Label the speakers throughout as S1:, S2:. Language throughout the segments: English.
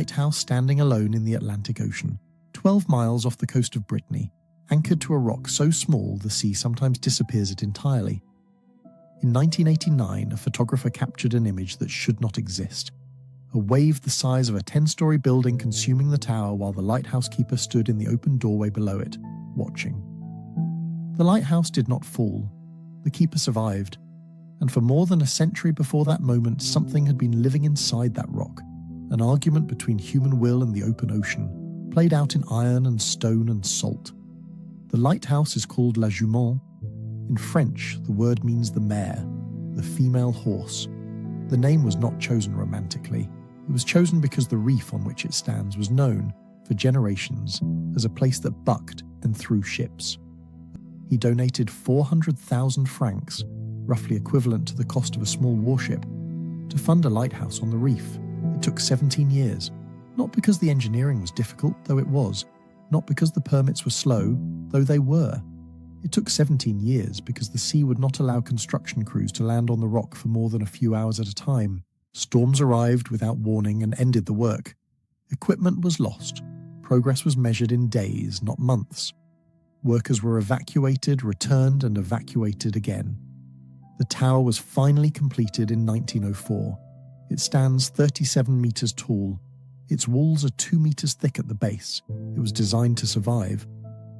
S1: lighthouse standing alone in the Atlantic Ocean, 12 miles off the coast of Brittany, anchored to a rock so small the sea sometimes disappears it entirely. In 1989, a photographer captured an image that should not exist. A wave the size of a 10-story building consuming the tower while the lighthouse keeper stood in the open doorway below it, watching. The lighthouse did not fall. The keeper survived. And for more than a century before that moment, something had been living inside that rock. An argument between human will and the open ocean, played out in iron and stone and salt. The lighthouse is called La Jument. In French, the word means the mare, the female horse. The name was not chosen romantically. It was chosen because the reef on which it stands was known, for generations, as a place that bucked and threw ships. He donated 400,000 francs, roughly equivalent to the cost of a small warship, to fund a lighthouse on the reef. It took 17 years, not because the engineering was difficult, though it was, not because the permits were slow, though they were. It took 17 years because the sea would not allow construction crews to land on the rock for more than a few hours at a time. Storms arrived without warning and ended the work. Equipment was lost. Progress was measured in days, not months. Workers were evacuated, returned, and evacuated again. The tower was finally completed in 1904. It stands 37 meters tall. Its walls are 2 meters thick at the base. It was designed to survive.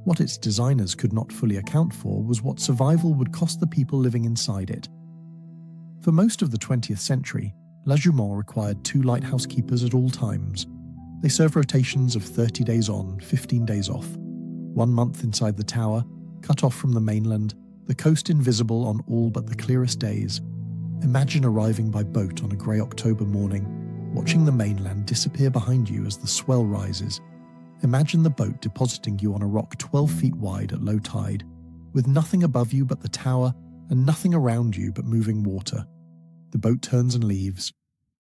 S1: What its designers could not fully account for was what survival would cost the people living inside it. For most of the 20th century, La Jument required 2 lighthouse keepers at all times. They serve rotations of 30 days on, 15 days off. 1 month inside the tower, cut off from the mainland, the coast invisible on all but the clearest days. Imagine arriving by boat on a grey October morning, watching the mainland disappear behind you as the swell rises. Imagine the boat depositing you on a rock 12 feet wide at low tide, with nothing above you but the tower and nothing around you but moving water. The boat turns and leaves.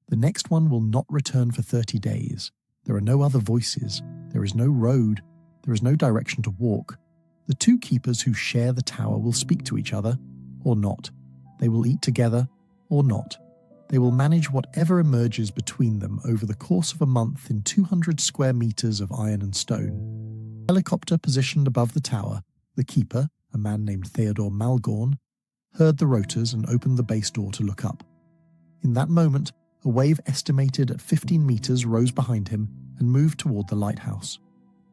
S1: The next one will not return for 30 days. There are no other voices. There is no road. There is no direction to walk. The 2 keepers who share the tower will speak to each other, or not. They will eat together, or not. They will manage whatever emerges between them over the course of a month in 200 square meters of iron and stone. Helicopter positioned above the tower, the keeper, a man named Theodore Malgorn, heard the rotors and opened the base door to look up. In that moment, a wave estimated at 15 meters rose behind him and moved toward the lighthouse.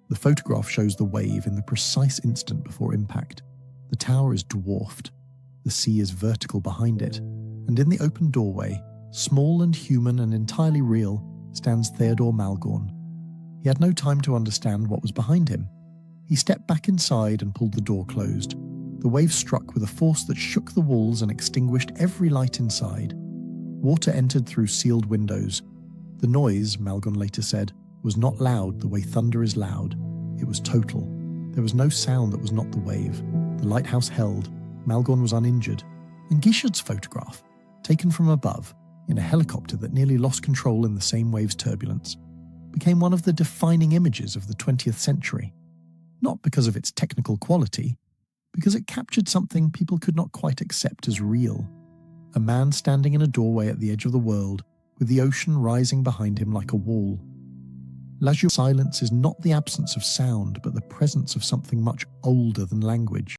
S1: The photograph shows the wave in the precise instant before impact. The tower is dwarfed. The sea is vertical behind it, and in the open doorway, small and human and entirely real, stands Theodore Malgorn. He had no time to understand what was behind him. He stepped back inside and pulled the door closed. The wave struck with a force that shook the walls and extinguished every light inside. Water entered through sealed windows. The noise, Malgorn later said, was not loud the way thunder is loud. It was total. There was no sound that was not the wave. The lighthouse held. Malgorn was uninjured. And Guichard's photograph, taken from above, in a helicopter that nearly lost control in the same wave's turbulence, became one of the defining images of the 20th century. Not because of its technical quality, because it captured something people could not quite accept as real. A man standing in a doorway at the edge of the world, with the ocean rising behind him like a wall. La Jument's silence is not the absence of sound, but the presence of something much older than language.